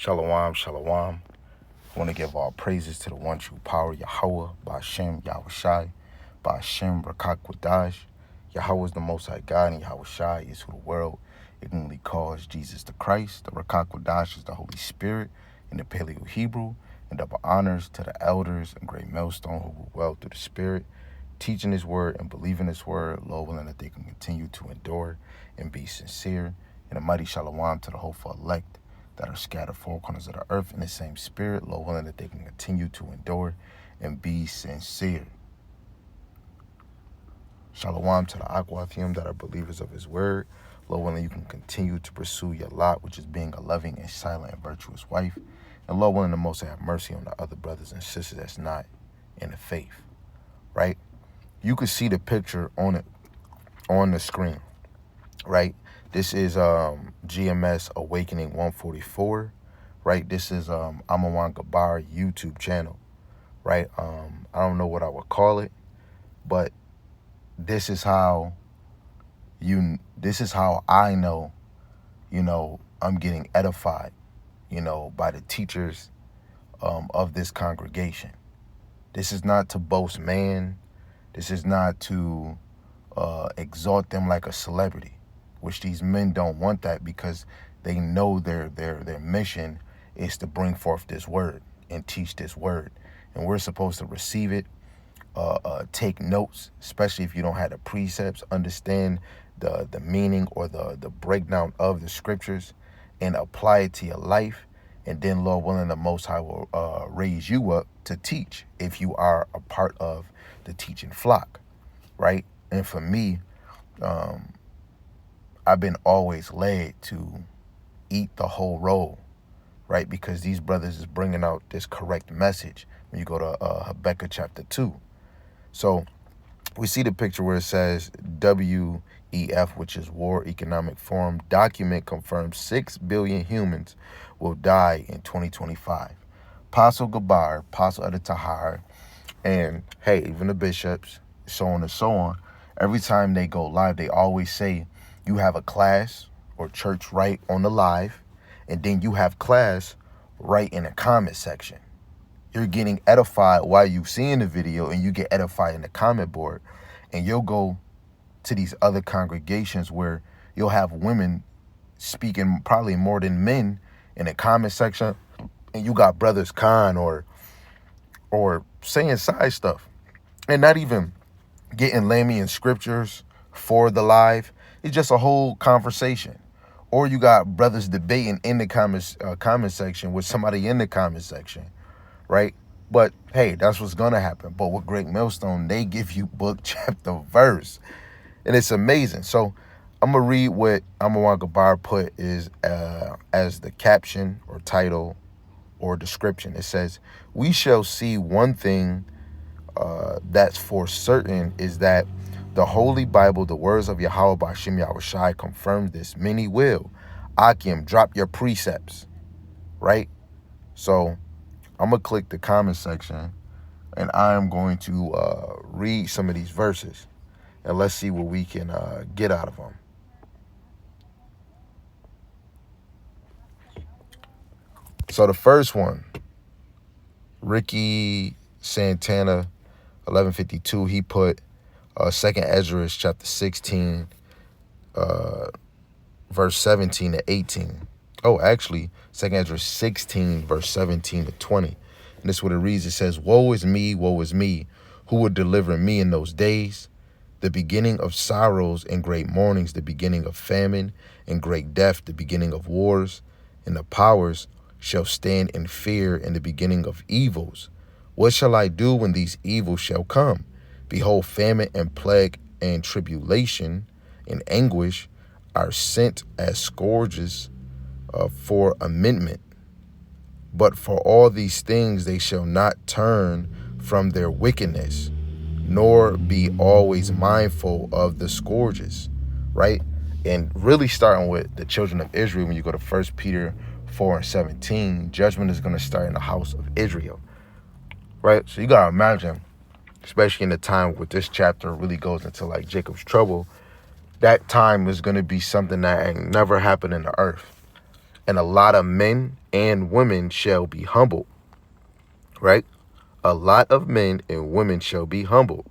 Shalom, shalom. I want to give all praises to the one true power, Yahweh, Ba'ashem, Yahushai, Ba'ashem, Rakak Wadash. Yahweh is the Most High God, and Yahushai is who the world ignorantly calls Jesus the Christ. The Rakak Wadash is the Holy Spirit in the Paleo Hebrew, and double honors to the elders and great millstone who rule well through the Spirit, teaching His word and believing His word, Lord willing that they can continue to endure and be sincere. And a mighty shalom to the hopeful elect that are scattered four corners of the earth in the same spirit, Lord willing that they can continue to endure and be sincere. Shalom to the Aquathium that are believers of His word. Lord willing you can continue to pursue your lot, which is being a loving and silent and virtuous wife. And Lord willing the Most have mercy on the other brothers and sisters that's not in the faith, right? You can see the picture on the screen, right? This is GMS Awakening 144, right? This is Amawan Gabar YouTube channel, right? I don't know what I would call it, but this is how I know, I'm getting edified, by the teachers of this congregation. This is not to boast man. This is not to exalt them like a celebrity, which these men don't want that because they know their mission is to bring forth this word and teach this word. And we're supposed to receive it, take notes, especially if you don't have the precepts, understand the meaning or the breakdown of the scriptures and apply it to your life. And then, Lord willing, the Most High will raise you up to teach if you are a part of the teaching flock, right? And for me, I've been always led to eat the whole roll, right? Because these brothers is bringing out this correct message when you go to Habakkuk chapter 2. So we see the picture where it says WEF, which is War Economic Forum, document confirms 6 billion humans will die in 2025. Apostle Gabar, Apostle Etta Tahar, and hey, even the bishops, so on and so on, every time they go live, they always say, you have a class or church right on the live, and then you have class right in the comment section. You're getting edified while you seeing the video, and you get edified in the comment board. And you'll go to these other congregations where you'll have women speaking probably more than men in the comment section, and you got brothers Khan or saying side stuff and not even getting Lamian scriptures for the live. It's just a whole conversation. Or you got brothers debating in the comment section with somebody in the comment section, right? But hey, that's what's gonna happen. But with Great Millstone, they give you book, chapter, verse, and it's amazing. So I'm gonna read what Amawan Gabar put is as the caption or title or description. It says, "We shall see one thing that's for certain is that the Holy Bible, the words of Yahweh Ba'ashem Yahushai, confirm this. Many will. Akim, drop your precepts," right? So I'm going to click the comment section, and I'm going to read some of these verses, and let's see what we can get out of them. So the first one, Ricky Santana, 1152, he put 2nd Ezra chapter 16, verse 17 to 18. Oh, actually, 2nd Ezra 16, verse 17 to 20. And this is what it reads. It says, woe is me, who will deliver me in those days? The beginning of sorrows and great mournings, the beginning of famine and great death, the beginning of wars, and the powers shall stand in fear in the beginning of evils. What shall I do when these evils shall come? Behold, famine and plague and tribulation and anguish are sent as scourges for amendment. But for all these things they shall not turn from their wickedness, nor be always mindful of the scourges, right? And really starting with the children of Israel, when you go to 1 Peter 4 and 17, judgment is going to start in the house of Israel, right? So you got to imagine, especially in the time where this chapter really goes into like Jacob's trouble, that time is going to be something that ain't never happened in the earth. and a lot of men and women shall be humbled, right? A lot of men and women shall be humbled.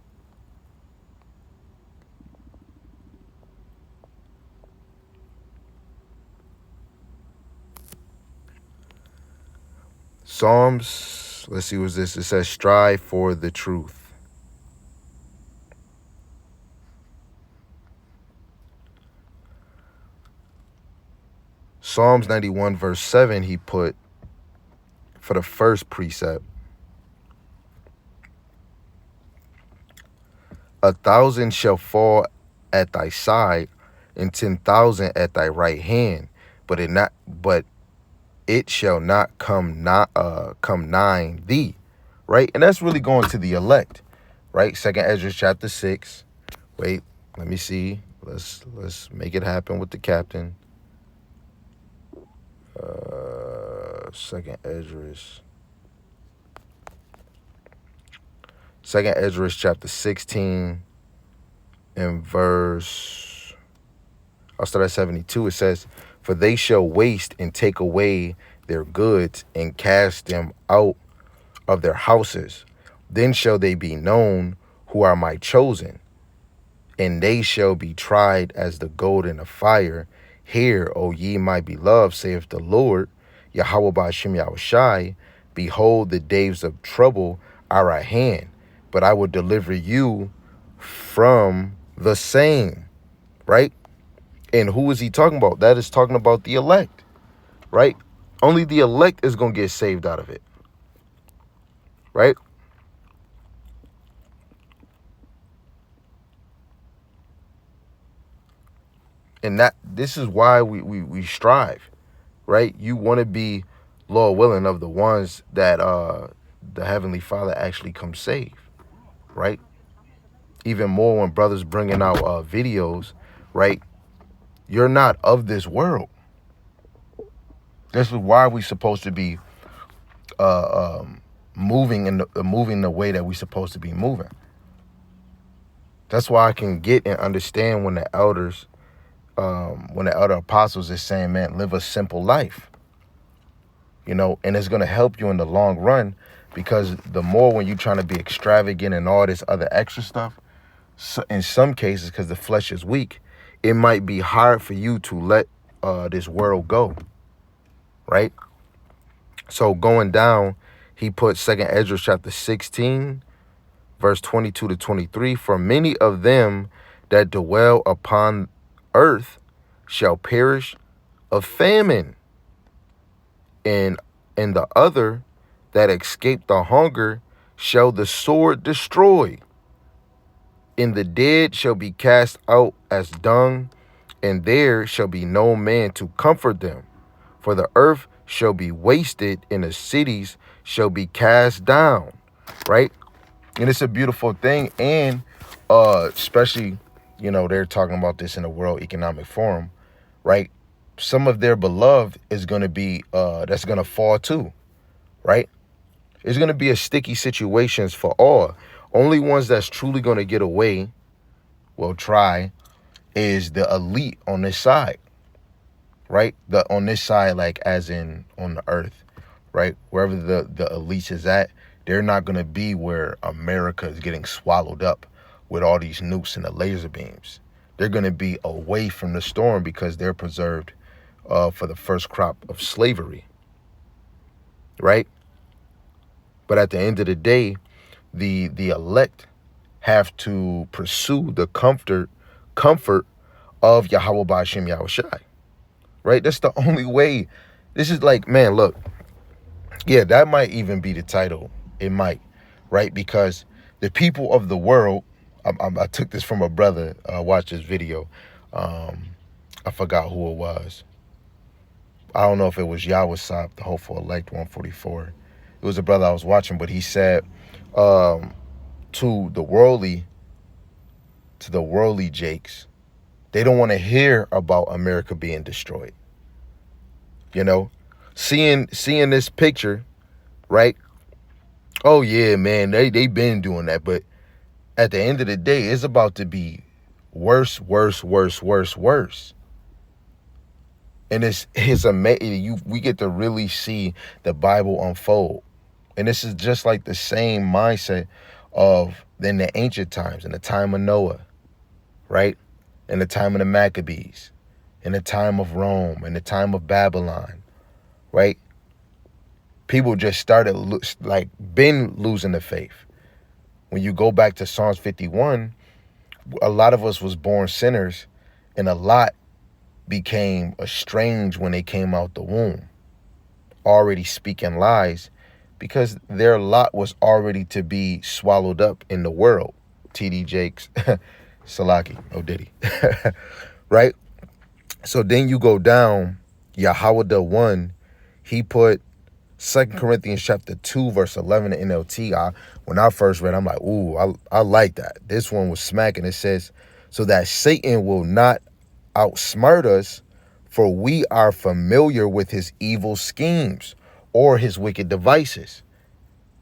Psalms, let's see what's this. It says, strive for the truth. Psalms 91 verse 7, he put for the first precept, 1,000 shall fall at thy side, and 10,000 at thy right hand, but it shall not come nigh thee. Right? And that's really going to the elect, right? 2nd Ezra chapter 6. Wait, let me see. Let's make it happen with the captain. 2nd Ezra chapter 16 and verse, I'll start at 72. It says, for they shall waste and take away their goods and cast them out of their houses. Then shall they be known who are my chosen, and they shall be tried as the gold in the fire. Hear, O ye my beloved, saith the Lord, Yahweh Ba'ashem Yahushai, behold, the days of trouble are at hand, but I will deliver you from the same. Right? And who is he talking about? That is talking about the elect. Right? Only the elect is going to get saved out of it. Right? And this is why we strive, right? You want to be, Lord willing, of the ones that the Heavenly Father actually comes save, right? Even more when brothers bringing out videos, right? You're not of this world. This is why we supposed to be moving moving the way that we supposed to be moving. That's why I can get and understand when the elders, when the elder apostles is saying, man, live a simple life, you know, and it's going to help you in the long run, because the more when you're trying to be extravagant and all this other extra stuff, so in some cases, because the flesh is weak, it might be hard for you to let this world go, right? So going down, he put 2nd Ezra chapter 16, verse 22 to 23, for many of them that dwell upon earth shall perish of famine, and the other that escape the hunger shall the sword destroy, and the dead shall be cast out as dung, and there shall be no man to comfort them, for the earth shall be wasted, and the cities shall be cast down. Right? And it's a beautiful thing. And especially, you know, they're talking about this in the World Economic Forum, right? Some of their beloved is going to be, that's going to fall too, right? It's going to be a sticky situations for all. Only ones that's truly going to get away, will try, is the elite on this side, right? On this side, like as in on the earth, right? Wherever the elite is at, they're not going to be where America is getting swallowed up with all these nukes and the laser beams. They're going to be away from the storm because they're preserved for the first crop of slavery, right? But at the end of the day, the elect have to pursue the comfort of Yahweh Ba'ashem Yahushai, right? That's the only way. This is like, man, look, yeah, that might even be the title. It might, right? Because the people of the world, I took this from a brother, watched this video. I forgot who it was. I don't know if it was Yahweh Sop, the Hopeful Elect 144. It was a brother I was watching, but he said, to the worldly Jakes, they don't want to hear about America being destroyed. You know, seeing this picture, right? Oh yeah, man, they been doing that, but at the end of the day, it's about to be worse. And it's amazing. We get to really see the Bible unfold. And this is just like the same mindset of in the ancient times, in the time of Noah, right? In the time of the Maccabees, in the time of Rome, in the time of Babylon, right? People just started been losing the faith. When you go back to Psalms 51, a lot of us was born sinners, and a lot became estranged when they came out the womb, already speaking lies, because their lot was already to be swallowed up in the world. TD Jakes, Salaki, Diddy, right? So then you go down, Yahweh the one, he put 2 Corinthians chapter 2, verse 11 in NLT. When I first read, I'm like, ooh, I like that. This one was smacking. It says, so that Satan will not outsmart us, for we are familiar with his evil schemes or his wicked devices,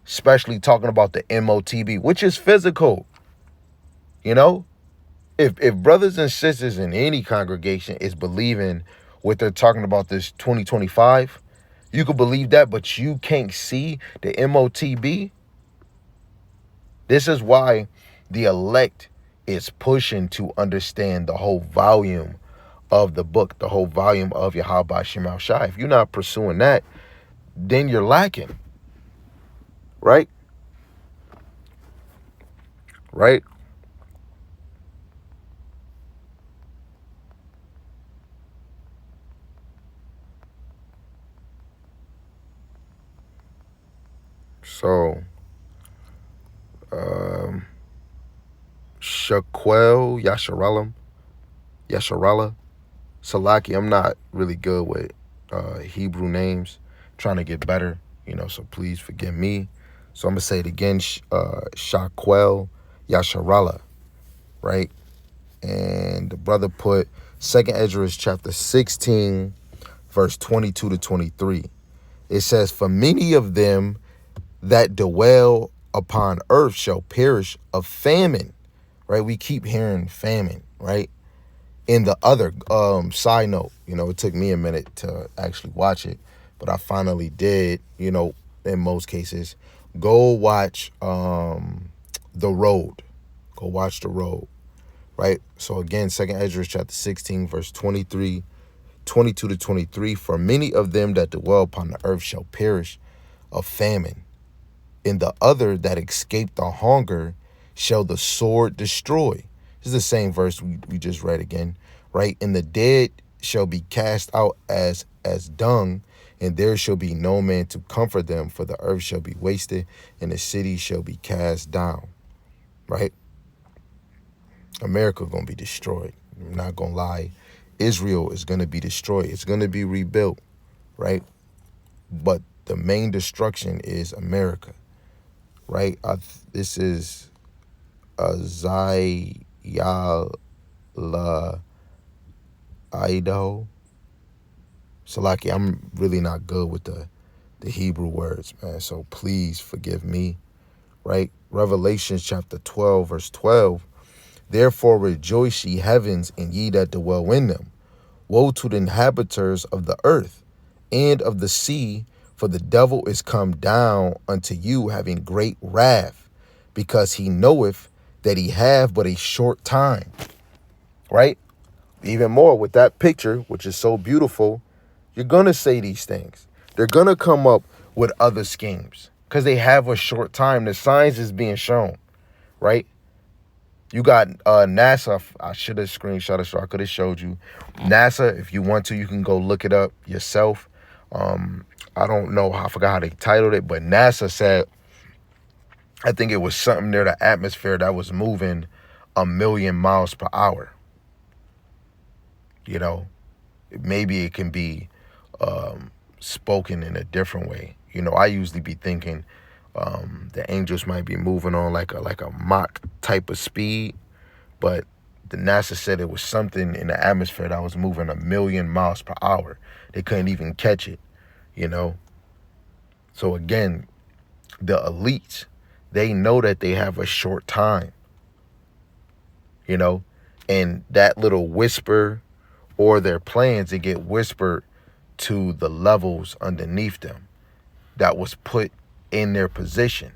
especially talking about the MOTB, which is physical. You know, if brothers and sisters in any congregation is believing what they're talking about this 2025, you could believe that, but you can't see the MOTB. This is why the elect is pushing to understand the whole volume of the book, the whole volume of Yahweh Shem Shai. If you're not pursuing that, then you're lacking. Right? Right? So, Shaquel Yasharallah, Salaki. I'm not really good with Hebrew names. Trying to get better, so please forgive me. So I'm going to say it again, Shaquel Yasharallah, right? And the brother put 2nd Ezra chapter 16, verse 22 to 23. It says, for many of them that dwell upon earth shall perish of famine, right? We keep hearing famine, right? In the other side note, it took me a minute to actually watch it, but I finally did, in most cases. Go watch The Road. Go watch The Road, right? So again, 2nd Ezra chapter 16, verse 22 to 23. For many of them that dwell upon the earth shall perish of famine. In the other that escape the hunger shall the sword destroy. This is the same verse we just read again, right? And the dead shall be cast out as dung, and there shall be no man to comfort them, for the earth shall be wasted, and the city shall be cast down, right? America gonna be destroyed. I'm not gonna lie. Israel is gonna be destroyed. It's gonna be rebuilt, right? But the main destruction is America, right? This is Zayala Idaho. Salaki, I'm really not good with the Hebrew words, man. So please forgive me, right? Revelation chapter 12, verse 12. Therefore rejoice ye heavens, and ye that dwell in them. Woe to the inhabitants of the earth and of the sea, for the devil is come down unto you, having great wrath, because he knoweth that he have but a short time. Right? Even more with that picture, which is so beautiful, you're going to say these things. They're going to come up with other schemes because they have a short time. The signs is being shown, right? You got NASA. I should have screenshot it so I could have showed you. NASA, if you want to, you can go look it up yourself. I don't know. I forgot how they titled it, but NASA said, I think it was something near the atmosphere that was moving 1,000,000 miles per hour. Maybe it can be spoken in a different way. I usually be thinking the angels might be moving on like a Mach type of speed, but the NASA said it was something in the atmosphere that was moving 1,000,000 miles per hour. They couldn't even catch it, So again, the elites, they know that they have a short time, and that little whisper or their plans, they get whispered to the levels underneath them that was put in their position,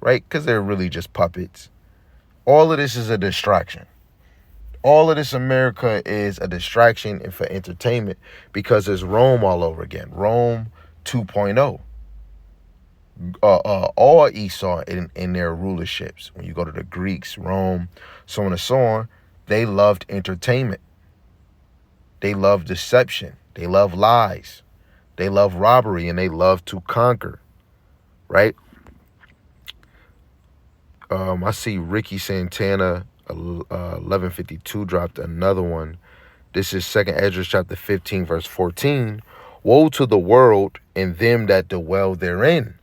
right? Because they're really just puppets. All of this is a distraction. All of this America is a distraction and for entertainment, because it's Rome all over again. Rome 2.0. All Esau in their rulerships. When you go to the Greeks, Rome, so on and so on, they loved entertainment. They loved deception. They love lies. They love robbery, and they love to conquer, right? I see Ricky Santana 1152 dropped another one. This is 2nd Esdras chapter 15 verse 14. Woe to the world and them that dwell therein,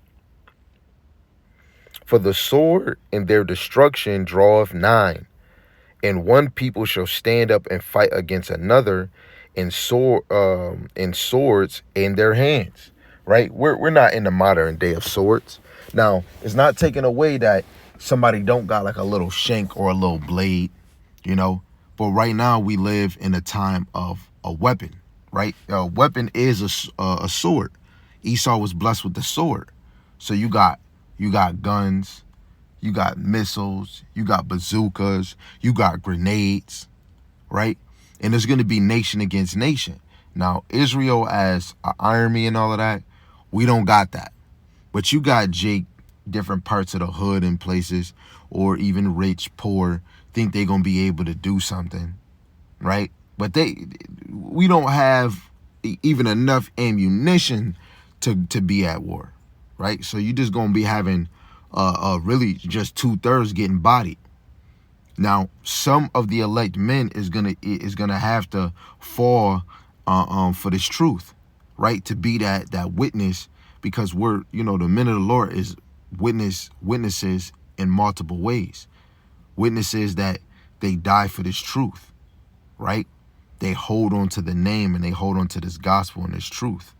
for the sword and their destruction draweth nigh, and one people shall stand up and fight against another, and swords in their hands. Right? We're not in the modern day of swords. Now, it's not taking away that somebody don't got like a little shank or a little blade, you know. But right now we live in a time of a weapon, right? A weapon is a sword. Esau was blessed with the sword. So you got guns, you got missiles, you got bazookas, you got grenades, right? And there's going to be nation against nation. Now, Israel as an army and all of that, we don't got that. But you got Jake, different parts of the hood and places, or even rich, poor, think they're going to be able to do something, right? But we don't have even enough ammunition to be at war, right? So you just going to be having really just 2/3 getting bodied. Now, some of the elect men is gonna have to fall for this truth, right? To be that witness, because we're, the men of the Lord is witnesses in multiple ways. Witnesses that they die for this truth, right? They hold on to the name and they hold on to this gospel and this truth,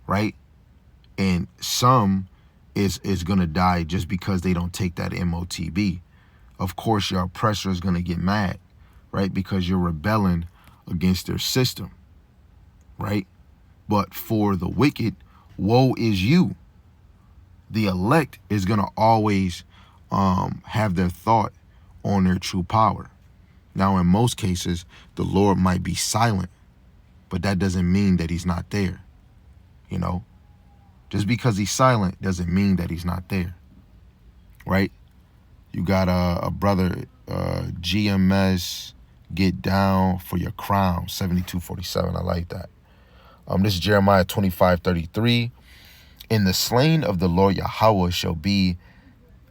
right? And some is gonna die just because they don't take that MOTB. Of course, your oppressor is gonna get mad, right? Because you're rebelling against their system, right? But for the wicked, woe is you. The elect is gonna always have their thought on their true power. Now, in most cases, the Lord might be silent, but that doesn't mean that he's not there, Just because he's silent doesn't mean that he's not there, right? You got a brother, GMS, get down for your crown, 7247. I like that. This is Jeremiah 25:33. And the slain of the Lord Yahweh shall be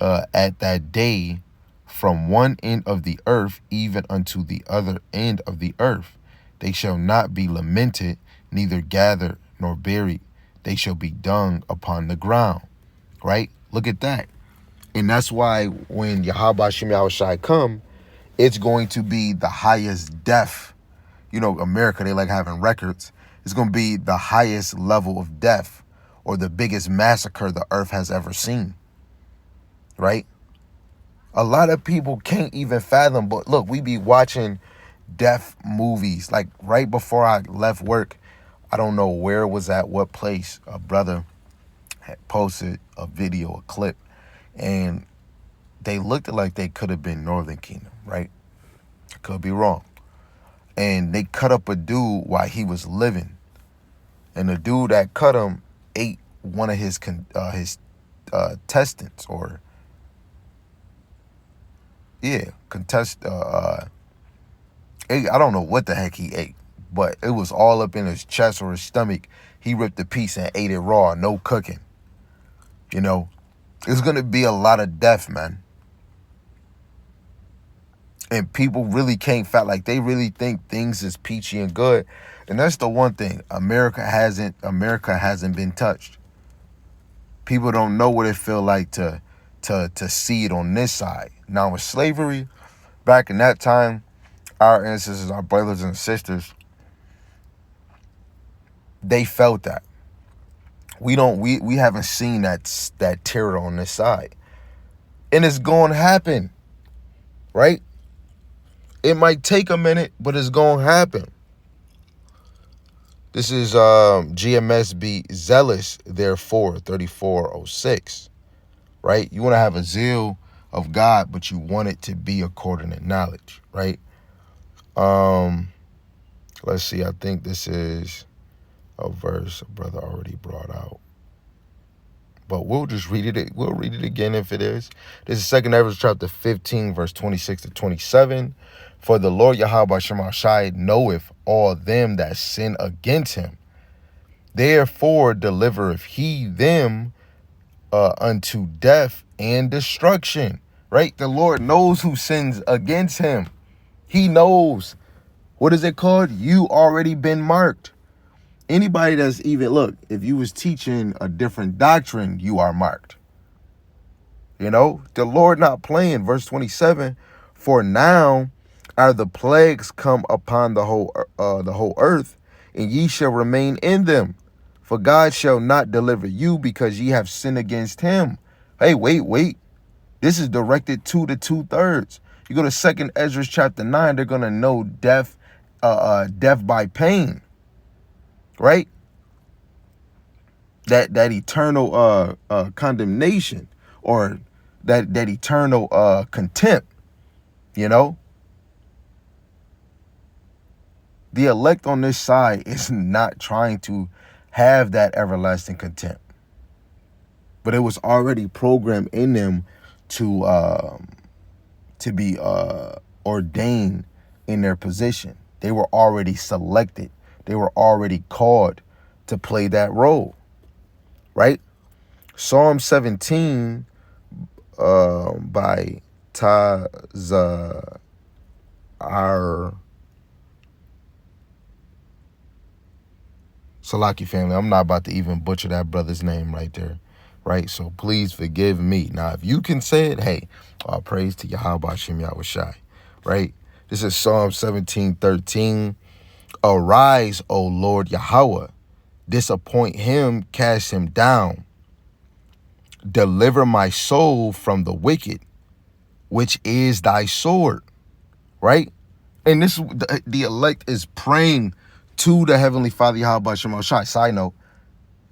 at that day from one end of the earth even unto the other end of the earth. They shall not be lamented, neither gathered nor buried. They shall be dung upon the ground, right? Look at that. And that's why when Yahweh Shem Yahushai come, it's going to be the highest death. America, they like having records. It's going to be the highest level of death, or the biggest massacre the earth has ever seen, right? A lot of people can't even fathom, but look, we be watching death movies. Like right before I left work, I don't know where it was at, what place, a brother had posted a video, a clip, and they looked like they could have been Northern Kingdom, right? I could be wrong. And they cut up a dude while he was living. And the dude that cut him ate one of his intestines, or I don't know what the heck he ate, but it was all up in his chest or his stomach. He ripped a piece and ate it raw, no cooking. It's going to be a lot of death, man. And people really can't they really think things is peachy and good. And that's the one thing. America hasn't been touched. People don't know what it feel like to see it on this side. Now with slavery, back in that time, our ancestors, our brothers and sisters, they felt that. We haven't seen that terror on this side. And it's going to happen, right? It might take a minute, but it's going to happen. This is GMSB zealous, therefore, 3406, right? You want to have a zeal of God, but you want it to be according to knowledge, right? Let's see. I think this is a verse a brother already brought out, but we'll just read it. We'll read it again if it is. This is 2 Ezra chapter 15, verse 26 to 27. For the Lord Yahweh Shema Shai knoweth all them that sin against him. Therefore delivereth he them unto death and destruction. Right? The Lord knows who sins against him. He knows. What is it called? You already been marked. Anybody that's even, look, if you was teaching a different doctrine, you are marked. You know, the Lord not playing. Verse 27, for now are the plagues come upon the whole earth, and ye shall remain in them. For God shall not deliver you, because ye have sinned against him. Hey, wait. This is directed to the 2/3. You go to 2 Ezra chapter 9, they're gonna know death by pain, right? That eternal condemnation, or that eternal contempt, you know. The elect on this side is not trying to have that everlasting contempt, but it was already programmed in them to be ordained in their position. They were already selected. They were already called to play that role, right? Psalm 17 by Tazar. Salaki family, I'm not about to even butcher that brother's name right there, right? So please forgive me. Now, if you can say it, hey, all praise to Yahweh Hashem Yahweh Shai, right? This is Psalm 17:13. Arise, O Lord Yahweh, disappoint him, cast him down. Deliver my soul from the wicked, which is thy sword, right? And this, the elect is praying to the Heavenly Father, Yahweh Shem Shai. Side note,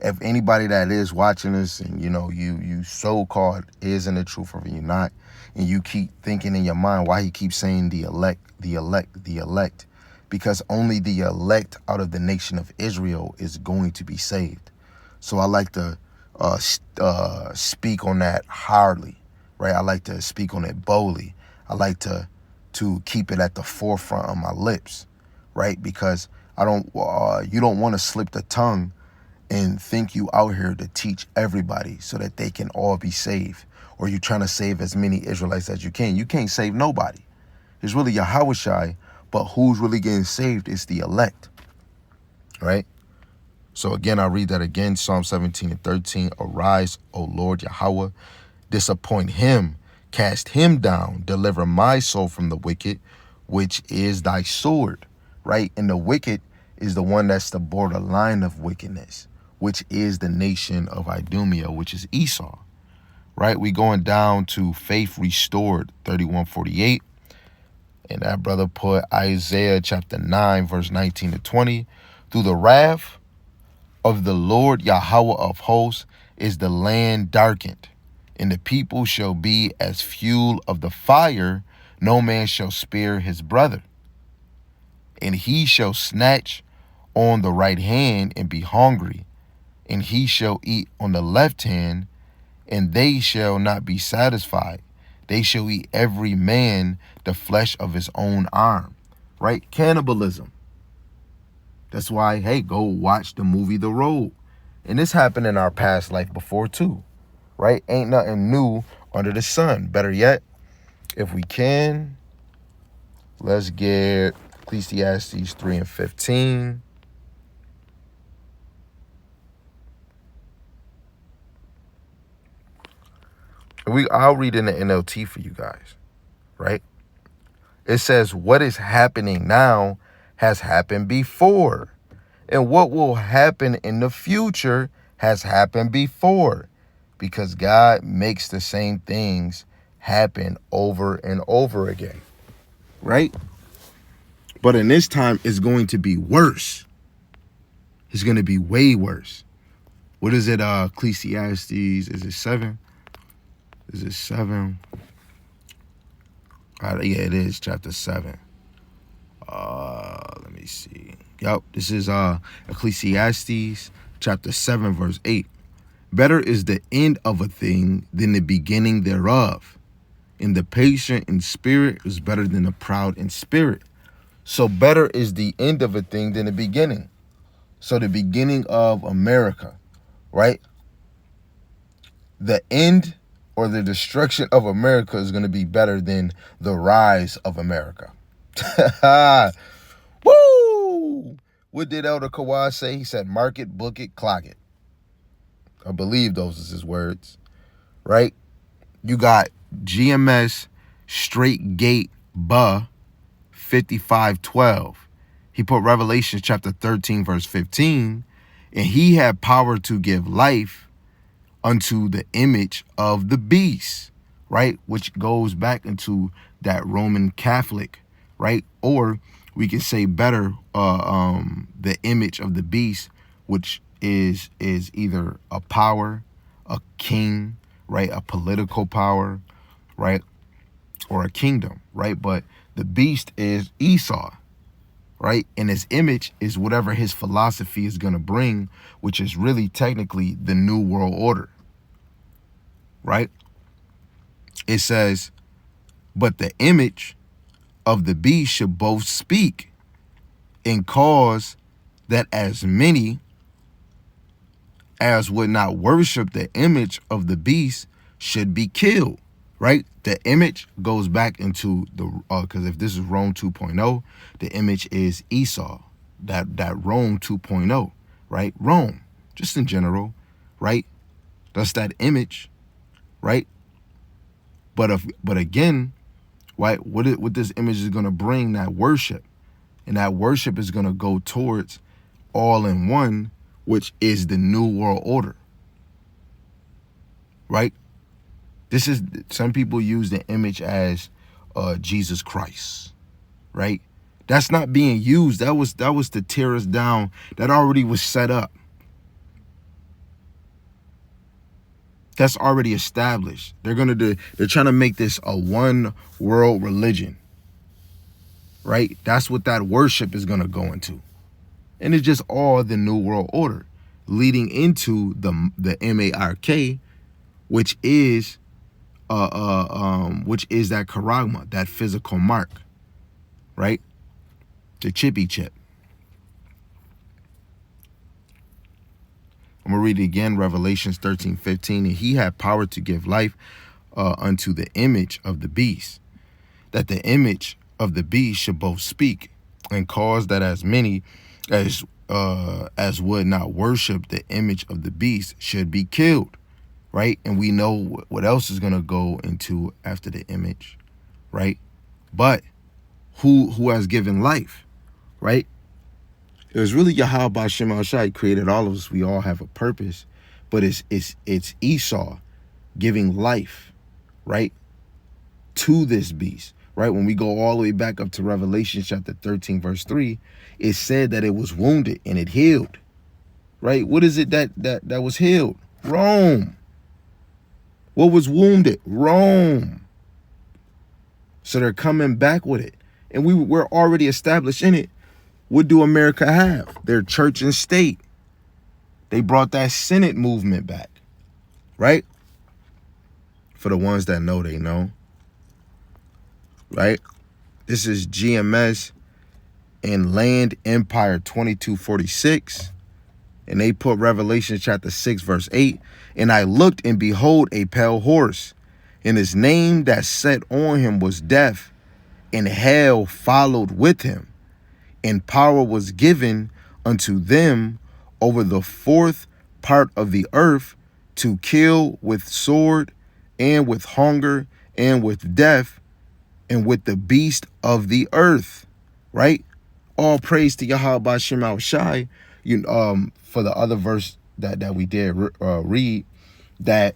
if anybody that is watching this and, you know, you so-called is in the truth or you're not, and you keep thinking in your mind why he keeps saying the elect, because only the elect out of the nation of Israel is going to be saved. So I like to speak on that hardly, right? I like to speak on it boldly. I like to keep it at the forefront of my lips, right? Because you don't want to slip the tongue and think you out here to teach everybody so that they can all be saved, or you trying to save as many Israelites as you can. You can't save nobody. It's really Yahweh Shai, but who's really getting saved is the elect, right? So again, I'll read that again, Psalm 17:13. Arise, O Lord Yahweh, disappoint him, cast him down, deliver my soul from the wicked, which is thy sword, right? And the wicked is the one that's the borderline of wickedness, which is the nation of Idumea, which is Esau, right? We going down to Faith Restored, 31:48. And that brother put Isaiah chapter 9, verse 19 to 20. Through the wrath of the Lord Yahweh of hosts is the land darkened, and the people shall be as fuel of the fire. No man shall spare his brother. And he shall snatch on the right hand and be hungry, and he shall eat on the left hand, and they shall not be satisfied. They shall eat every man the flesh of his own arm, right? Cannibalism. That's why, hey, go watch the movie The Road. And this happened in our past life before too, right? Ain't nothing new under the sun. Better yet, if we can, let's get Ecclesiastes 3:15. I'll read in the NLT for you guys, right? It says, what is happening now has happened before, and what will happen in the future has happened before, because God makes the same things happen over and over again, right? But in this time, it's going to be worse. It's going to be way worse. What is it? Ecclesiastes, is it 7? Is it 7? Yeah, it is chapter 7. Let me see. Yep, this is Ecclesiastes chapter 7, verse 8. Better is the end of a thing than the beginning thereof. And the patient in spirit is better than the proud in spirit. So better is the end of a thing than the beginning. So the beginning of America, right? The end or the destruction of America is going to be better than the rise of America. Woo! What did Elder Kawhi say? He said, mark it, book it, clock it. I believe those is his words, right? You got GMS Straight Gate Buh 5512. He put Revelation chapter 13, verse 15, and he had power to give life unto the image of the beast, right? Which goes back into that Roman Catholic, right? Or we can say better, the image of the beast, which is either a power, a king, right? A political power, right? Or a kingdom, right? But the beast is Esau, right? And his image is whatever his philosophy is going to bring, which is really technically the New World Order, right? It says, but the image of the beast should both speak and cause that as many as would not worship the image of the beast should be killed, right? The image goes back into the, because if this is Rome 2.0, the image is Esau, that Rome 2.0, right? Rome, just in general, right? That's that image, right? But again, right? What this image is going to bring, that worship, and that worship is going to go towards all in one, which is the New World Order, right? This is, some people use the image as Jesus Christ, right? That's not being used. That was to tear us down. That already was set up. That's already established. They're trying to make this a one world religion, right? That's what that worship is gonna go into. And it's just all the New World Order leading into the MARK, which is that charagma, that physical mark, right? The chippy chip. I'm going to read it again, Revelations 13:15. And he had power to give life unto the image of the beast, that the image of the beast should both speak and cause that as many as would not worship the image of the beast should be killed, right? And we know what else is going to go into after the image, right? But who has given life, right? It was really Yahweh B'Shem Al-Shai created all of us. We all have a purpose, but it's Esau giving life, right, to this beast, right? When we go all the way back up to Revelation chapter 13, verse 3, it said that it was wounded and it healed, right? What is it that was healed? Rome. What was wounded? Rome. So they're coming back with it, and we're already established in it. What do America have? Their church and state. They brought that Senate movement back, right? For the ones that know, they know, right? This is GMS and Land Empire 2246. And they put Revelation chapter 6, verse 8. And I looked, and behold, a pale horse, and his name that sat on him was Death, and hell followed with him. And power was given unto them over the fourth part of the earth to kill with sword and with hunger and with death and with the beast of the earth, right? All praise to Yahweh B'Shem Al-Shai. For the other verse that we did read, that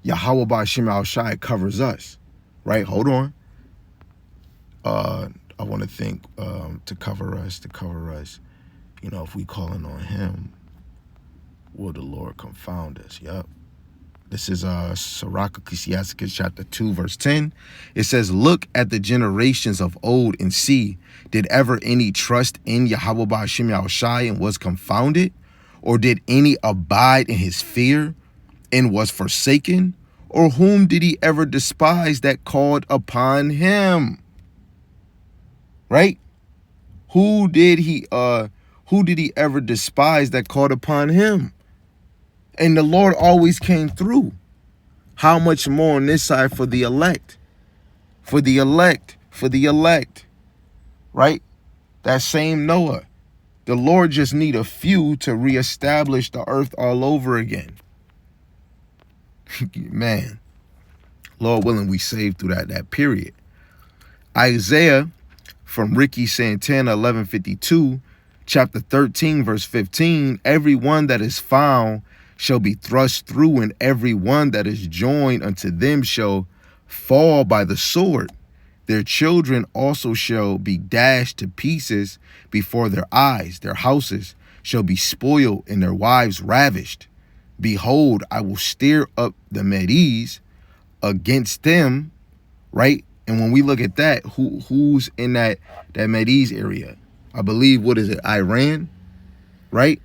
Yahweh B'Shem Al-Shai covers us, right? Hold on. I want to think to cover us. You know, if we calling on him, will the Lord confound us? Yup. This is Sirach Ecclesiasticus chapter 2, verse 10. It says, look at the generations of old and see, did ever any trust in Yahweh Ba'ashem Yahushai and was confounded? Or did any abide in his fear and was forsaken? Or whom did he ever despise that called upon him? Right? Who did he ever despise that called upon him? And the Lord always came through. How much more on this side for the elect? For the elect, for the elect. Right? That same Noah. The Lord just need a few to reestablish the earth all over again. Man, Lord willing, we saved through that period. Isaiah from Ricky Santana, 1152, chapter 13, verse 15, every one that is found shall be thrust through, and every one that is joined unto them shall fall by the sword. Their children also shall be dashed to pieces before their eyes. Their houses shall be spoiled, and their wives ravished. Behold, I will stir up the Medes against them, right? And when we look at that, who's in that Medes area? I believe, what is it, Iran, right?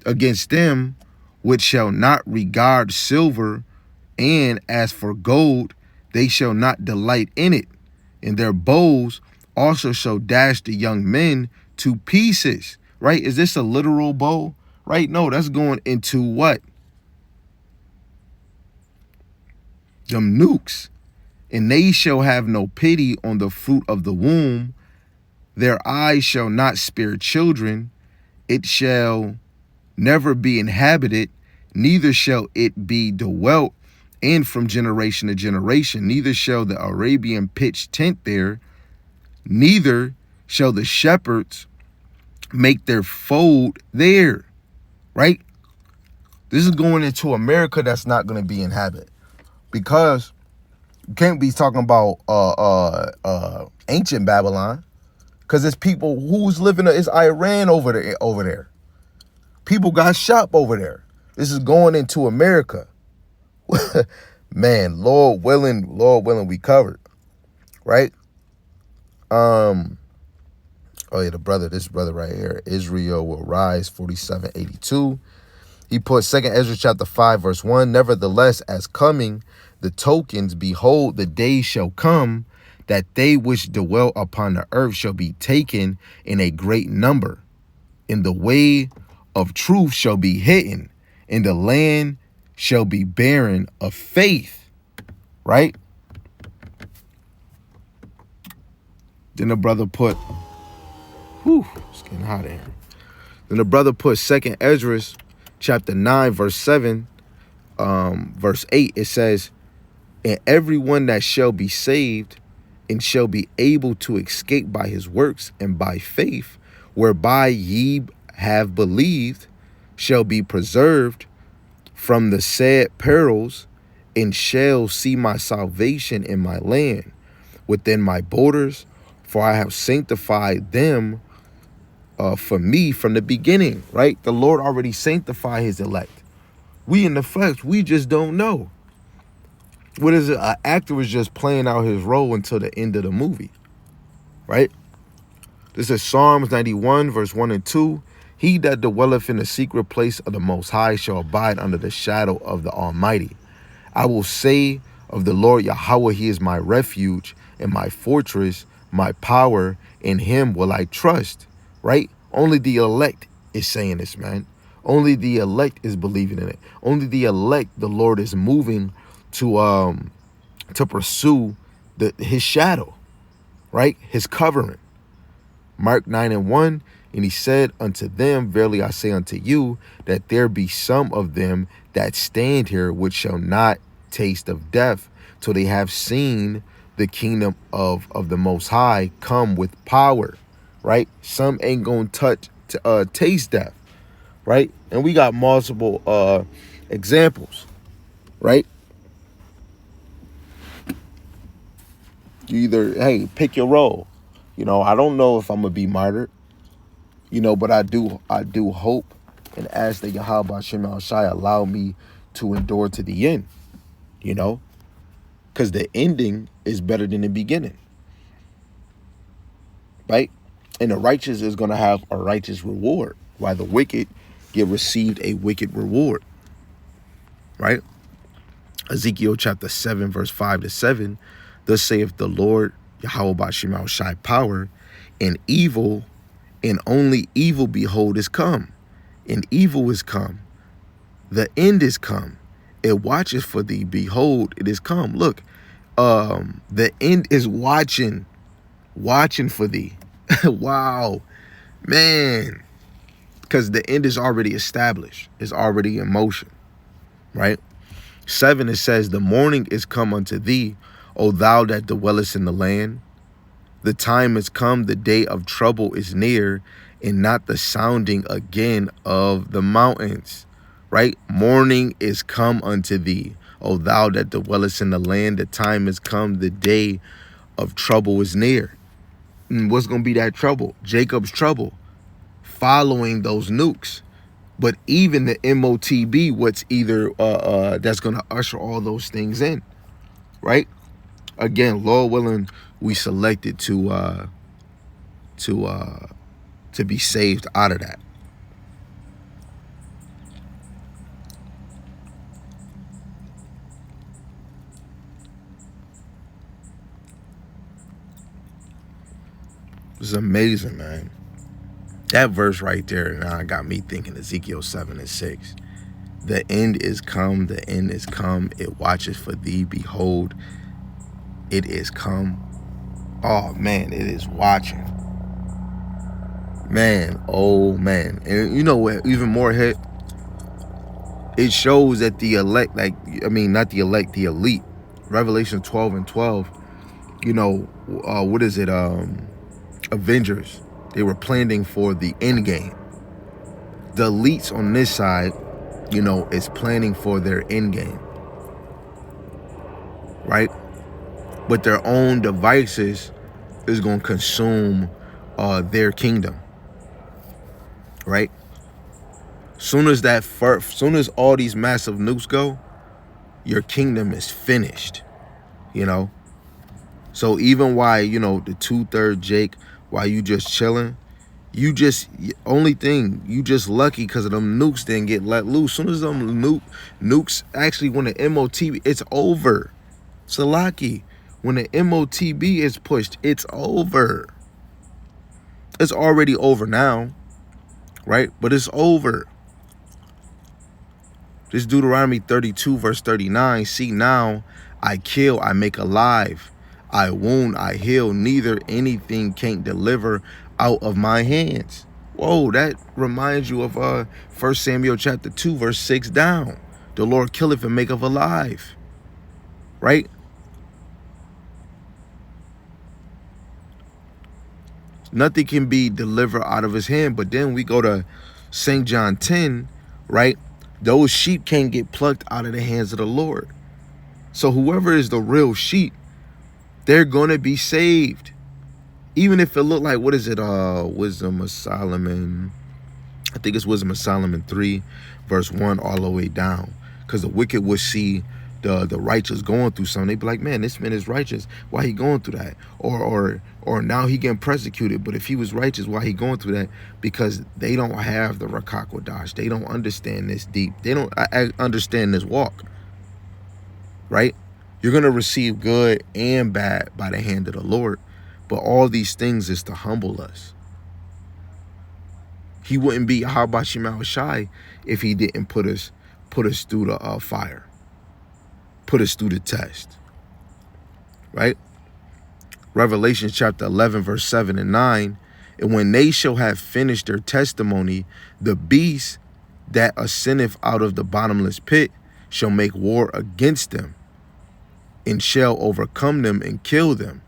Against them, which shall not regard silver, and as for gold, they shall not delight in it. And their bows also shall dash the young men to pieces, right? Is this a literal bow? Right? No, that's going into what? Them nukes. And they shall have no pity on the fruit of the womb. Their eyes shall not spare children. It shall never be inhabited, neither shall it be dwelt in from generation to generation. Neither shall the Arabian pitch tent there, neither shall the shepherds make their fold there, right? This is going into America that's not going to be inhabited, because you can't be talking about ancient Babylon, because it's people who's living there. It's Iran over there. People got shop over there. This is going into America. Man, Lord willing, we covered. Right? Oh yeah, this brother right here, Israel will rise, 4782. He put 2nd Ezra chapter 5, verse 1. Nevertheless, as coming the tokens, behold, the day shall come that they which dwell upon the earth shall be taken in a great number. In the way of truth shall be hidden, and the land shall be barren of faith. Right? Then the brother put, it's getting hot in here. Then the brother put 2nd Ezra chapter 9, verse 7, verse 8. It says, and everyone that shall be saved and shall be able to escape by his works and by faith, whereby ye have believed, shall be preserved from the said perils, and shall see my salvation in my land, within my borders, for I have sanctified them for me from the beginning. Right? The Lord already sanctified his elect. We in the flesh, we just don't know. What is it? An actor is just playing out his role until the end of the movie. Right? This is Psalms 91, verse 1 and 2. He that dwelleth in the secret place of the Most High shall abide under the shadow of the Almighty. I will say of the Lord Yahweh, he is my refuge and my fortress, my power. In him will I trust. Right? Only the elect is saying this, man. Only the elect is believing in it. Only the elect, the Lord is moving to pursue his shadow, right? His covering. Mark 9 and 1, and he said unto them, verily I say unto you, that there be some of them that stand here which shall not taste of death till they have seen the kingdom of the Most High come with power, right? Some ain't gonna taste death, right? And we got multiple examples, right? You either, hey, pick your role. You know, I don't know if I'm going to be martyred. But I do hope and ask that Yahweh Shem Shai allow me to endure to the end, because the ending is better than the beginning, right? And the righteous is going to have a righteous reward, while the wicked get received a wicked reward, right? Ezekiel chapter 7, verse 5-7, thus saith the Lord, Yahweh Ba'Shem Shai power, and evil, and only evil, behold, is come. And evil is come. The end is come. It watches for thee. Behold, it is come. Look, the end is watching for thee. Wow, man. Because the end is already established. It's already in motion, right? 7, it says, the morning is come unto thee, O thou that dwellest in the land. The time is come, the day of trouble is near, and not the sounding again of the mountains, right? Morning is come unto thee, O thou that dwellest in the land. The time is come, the day of trouble is near. And what's going to be that trouble? Jacob's trouble, following those nukes. But even the MOTB, what's either that's going to usher all those things in, right? Again, Lord willing, we selected to be saved out of that. It's amazing, man. That verse right there now got me thinking Ezekiel 7 and 6. The end is come, the end is come. It watches for thee. Behold, it is come. Oh, man, it is watching. Man, oh, man. And you know what? Even more hit, it shows that the elect, not the elect, the elite. Revelation 12 and 12, what is it? Avengers. They were planning for the end game. The elites on this side, is planning for their end game, right? But their own devices is going to consume their kingdom, right? Soon as all these massive nukes go, your kingdom is finished, So even while, the 2/3 Jake, while you just chilling, you just lucky because of them nukes didn't get let loose. Soon as them nukes actually, when the MOTB, it's over. Salaki, when the MOTB is pushed, it's over. It's already over now, right? But it's over. This Deuteronomy 32 verse 39, see now, I kill, I make alive. I wound, I heal, neither anything can't deliver out of my hands. Whoa, that reminds you of 1 Samuel chapter 2, verse 6 down. The Lord killeth and maketh alive. Right? Nothing can be delivered out of his hand. But then we go to St. John 10, right? Those sheep can't get plucked out of the hands of the Lord. So whoever is the real sheep, they're going to be saved. Even if it looked like, what is it? Wisdom of Solomon. I think it's Wisdom of Solomon 3, verse 1 all the way down. Because the wicked would see the righteous going through something. They'd be like, man, this man is righteous. Why he going through that? Or now he getting persecuted. But if he was righteous, why he going through that? Because they don't have the Rakak Wadash. They don't understand this deep. They don't understand this walk. Right? You're going to receive good and bad by the hand of the Lord. But all these things is to humble us. He wouldn't be Yahweh Shem Shai if he didn't put us through the fire. Put us through the test. Right? Revelation chapter 11, verse 7 and 9. And when they shall have finished their testimony, the beast that ascendeth out of the bottomless pit shall make war against them, and shall overcome them and kill them.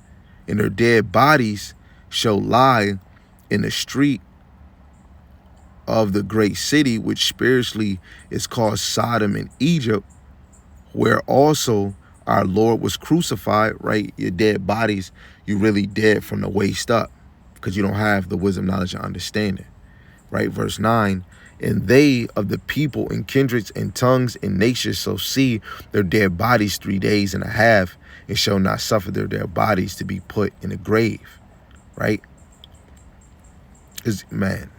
And their dead bodies shall lie in the street of the great city, which spiritually is called Sodom and Egypt, where also our Lord was crucified, right? Your dead bodies, you really dead from the waist up because you don't have the wisdom, knowledge, and understanding. right? Verse 9, and they of the people and kindreds and tongues and nations shall see their dead bodies 3 days and a half, and shall not suffer their dead bodies to be put in a grave, right? Because, man,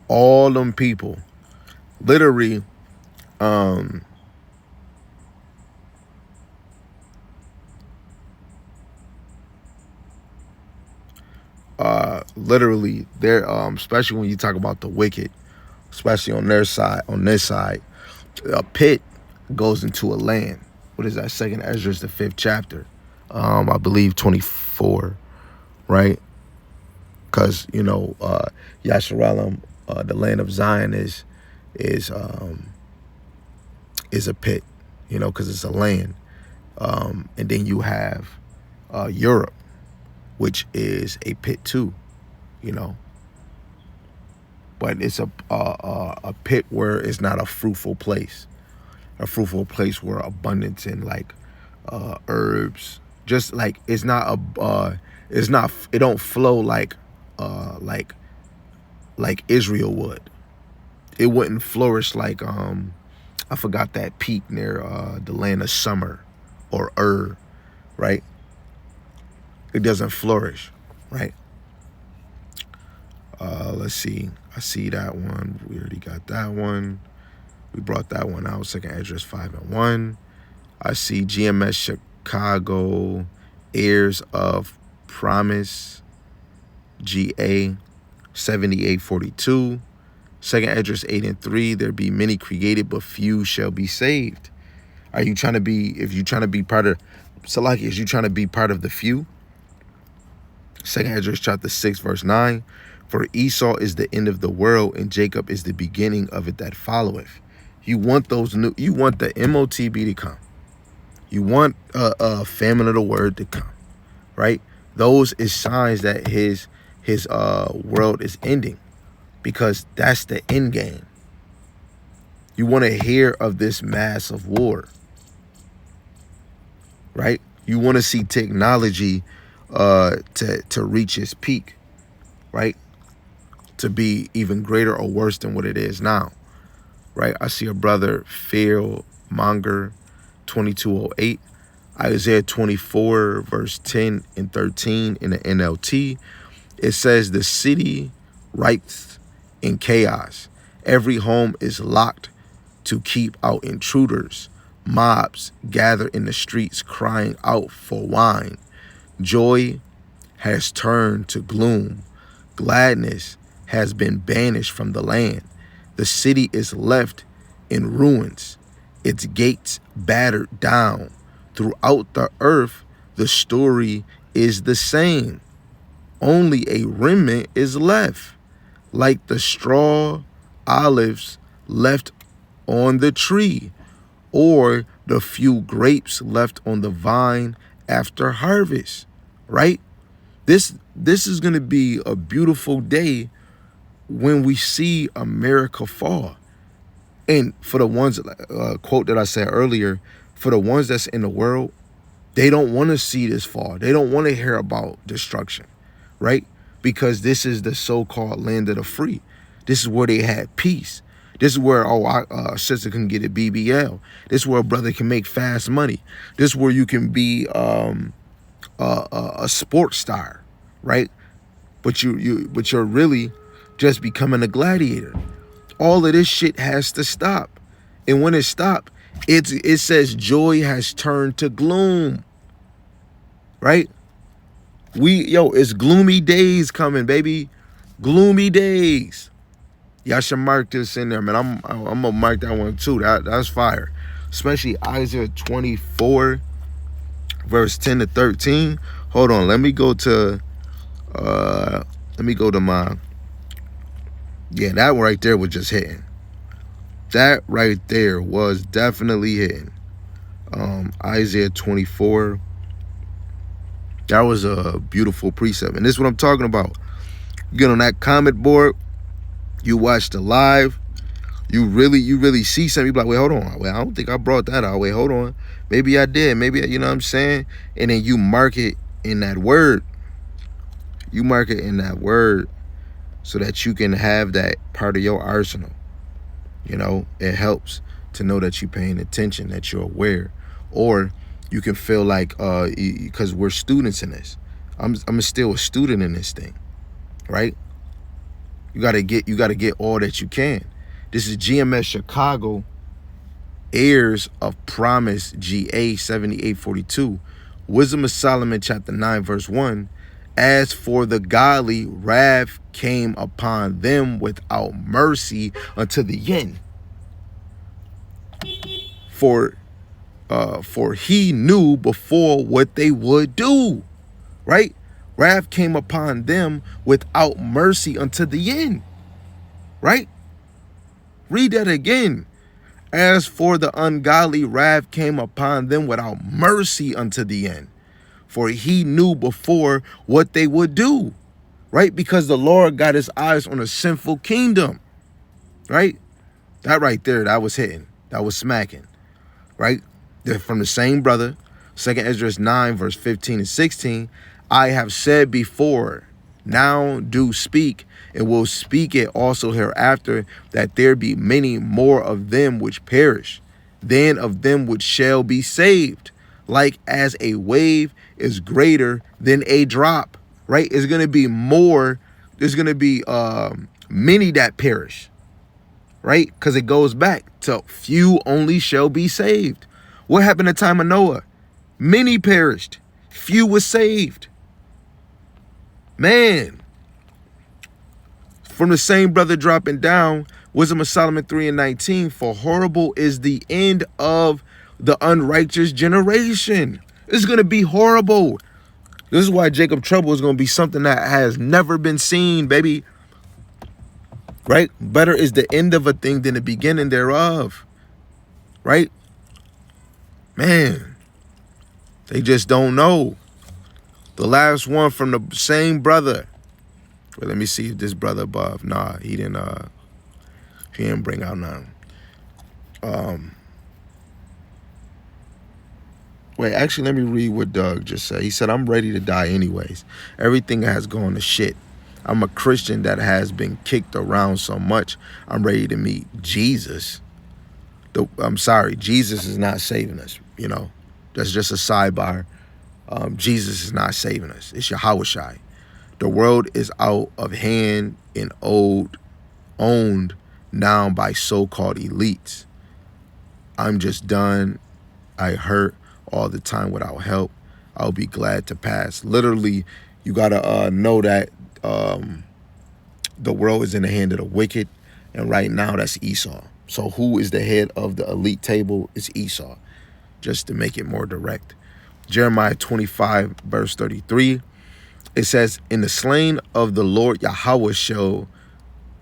all them people, literally, literally, they're, especially when you talk about the wicked, especially on their side, on this side, a pit goes into a land. What is that? Second Ezra, the 5th chapter, I believe 24, right? Because Yasharalem, the land of Zion is a pit, because it's a land, and then you have Europe, which is a pit too, but it's a pit where it's not a fruitful place. A fruitful place where abundance in like herbs, just like it don't flow like Israel would. It wouldn't flourish like I forgot that peak near the land of summer or right? It doesn't flourish, right? Let's see. I see that one. We already got that one. We brought that one out. Second Address 5:1. I see GMS Chicago, Heirs of Promise, GA 7842. Second Address 8:3. There be many created, but few shall be saved. Are you trying to be? If you trying to be part of Salaki, is you trying to be part of the few? Second Address chapter 6 verse 9. For Esau is the end of the world, and Jacob is the beginning of it that followeth. You want you want the MOTB to come. You want a famine of the word to come, right? Those is signs that his world is ending, because that's the end game. You want to hear of this massive war, right? You want to see technology to reach its peak, right? To be even greater or worse than what it is now, right? I see a brother, Phil Monger, 2208, Isaiah 24, verse 10 and 13 in the NLT. It says, the city writhes in chaos. Every home is locked to keep out intruders. Mobs gather in the streets crying out for wine. Joy has turned to gloom. Gladness has been banished from the land. The city is left in ruins, its gates battered down. Throughout the earth, the story is the same. Only a remnant is left, like the straw olives left on the tree, or the few grapes left on the vine after harvest, right? This is going to be a beautiful day when we see America fall. And for the ones, quote that I said earlier, for the ones that's in the world, they don't want to see this fall. They don't want to hear about destruction, right? Because this is the so-called land of the free. This is where they had peace. This is where a sister can get a BBL. This is where a brother can make fast money. This is where you can be a sports star, right? But you're really just becoming a gladiator. All of this shit has to stop. And when it stops, it says joy has turned to gloom. Right? It's gloomy days coming, baby. Gloomy days. Y'all should mark this in there, man. I'm gonna mark that one too. That's fire. Especially Isaiah 24, verse 10 to 13. Hold on, let me go to my, yeah, that one right there was just hitting. That right there was definitely hitting. Isaiah 24. That was a beautiful precept. And this is what I'm talking about. You get on that comment board, you watch the live, you really see something. You be like, wait, hold on. Wait, I don't think I brought that out. Wait, hold on. Maybe I did. Maybe, you know what I'm saying? And then you mark it in that word. You mark it in that word. so that you can have that part of your arsenal. You know, it helps to know that you're paying attention, that you're aware. Or you can feel like, because we're students in this. I'm still a student in this thing, right? You gotta get all that you can. This is GMS Chicago, heirs of promise, GA 7842. Wisdom of Solomon, chapter 9, verse 1. As for the godly, wrath came upon them without mercy unto the end. For he knew before what they would do. Right? Wrath came upon them without mercy unto the end. Right? Read that again. As for the ungodly, wrath came upon them without mercy unto the end. For he knew before what they would do. Right? Because the Lord got his eyes on a sinful kingdom. Right? That right there, that was hitting. That was smacking. Right? They're from the same brother. 2 Ezra 9, verse 15 and 16. I have said before, now do speak, and will speak it also hereafter, that there be many more of them which perish, than of them which shall be saved. Like as a wave is greater than a drop. Right? It's going to be more. There's going to be many that perish. Right? Because it goes back to few only shall be saved. What happened at the time of Noah? Many perished. Few were saved. Man. From the same brother dropping down, Wisdom of Solomon 3 and 19. For horrible is the end of the unrighteous generation. It's going to be horrible. This is why Jacob trouble is going to be something that has never been seen, baby. Right? Better is the end of a thing than the beginning thereof. Right? Man, they just don't know. The last one from the same brother. Well, let me see if this brother above. Nah, he didn't bring out none. Wait, actually, let me read what Doug just said. He said, I'm ready to die anyways. Everything has gone to shit. I'm a Christian that has been kicked around so much. I'm ready to meet Jesus. I'm sorry, Jesus is not saving us. You know, that's just a sidebar. Jesus is not saving us. It's Yahushai. The world is out of hand and owned now by so-called elites. I'm just done. I hurt all the time without help. I'll be glad to pass. Literally, you gotta know that the world is in the hand of the wicked, and right now that's Esau. So who is the head of the elite table? It's Esau, just to make it more direct. Jeremiah 25, verse 33, it says, in the slain of the Lord Yahweh shall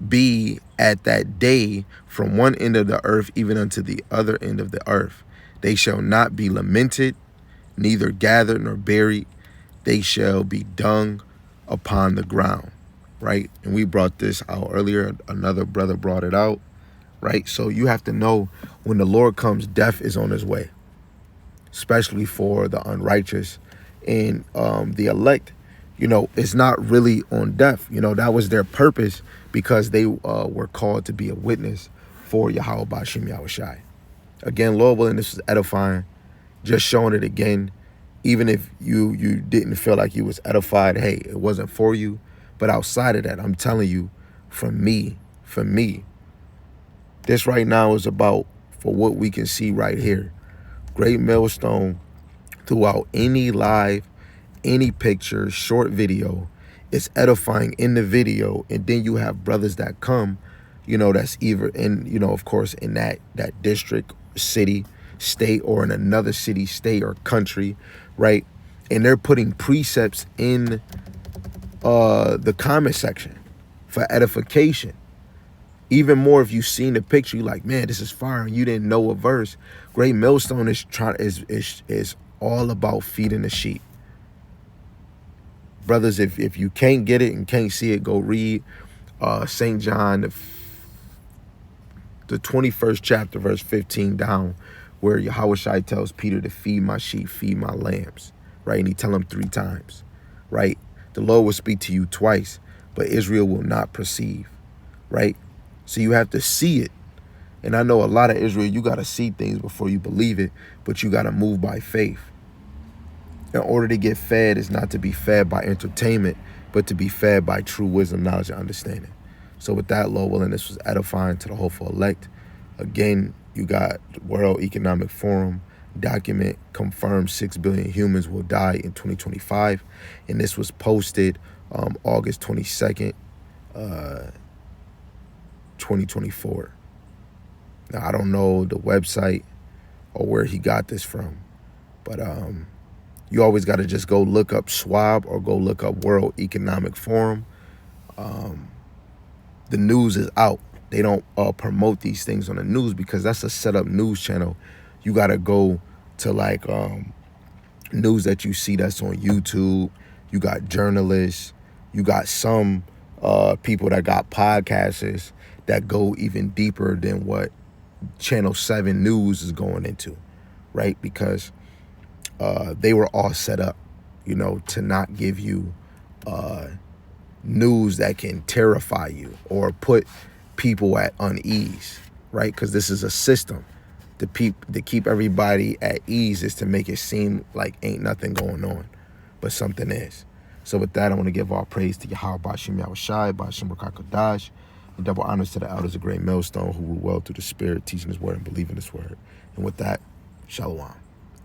be at that day from one end of the earth even unto the other end of the earth. They shall not be lamented, neither gathered nor buried. They shall be dung upon the ground. Right? And we brought this out earlier. Another brother brought it out. Right? So you have to know when the Lord comes, death is on his way, especially for the unrighteous. And the elect, you know, it's not really on death. You know, that was their purpose because they were called to be a witness for Yahweh Bashim Yahushai. Again, Lord willing, this is edifying. Just showing it again. Even if you didn't feel like you was edified, hey, it wasn't for you. But outside of that, I'm telling you, for me, this right now is about for what we can see right here. Great Millstone, throughout any live, any picture, short video, it's edifying in the video. And then you have brothers that come, you know, that's either in, you know, of course, in that district, city, state, or in another city, state, or country, right? And they're putting precepts in the comment section for edification. Even more if you've seen the picture, you're like, man, this is fire, and you didn't know a verse. Great Millstone is all about feeding the sheep. Brothers, if you can't get it and can't see it, go read St. John, the 21st chapter, verse 15 down, where Yahushua tells Peter to feed my sheep, feed my lambs, right? And he tell him 3 times, right? The Lord will speak to you twice, but Israel will not perceive, right? So you have to see it. And I know a lot of Israel, you got to see things before you believe it, but you got to move by faith. In order to get fed is not to be fed by entertainment, but to be fed by true wisdom, knowledge, and understanding. So with that, Lord willing, this was edifying to the hopeful elect. Again, you got the World Economic Forum document confirms 6 billion humans will die in 2025. And this was posted August 22nd, 2024. Now, I don't know the website or where he got this from, but you always got to just go look up Schwab or go look up World Economic Forum. The news is out. They don't promote these things on the news because that's a set up news channel. You got to go to like news that you see that's on YouTube. You got journalists. You got some people that got podcasters that go even deeper than what Channel 7 News is going into, right? Because they were all set up, to not give you news that can terrify you or put people at unease, right? Because this is a system. To keep everybody at ease is to make it seem like ain't nothing going on, but something is. So with that, I want to give all praise to Yahweh Bashim Yahushai, Bashim Rakakadash, and double honors to the elders of Great Millstone who rule well through the Spirit, teaching His word and believing His word. And with that, Shalom.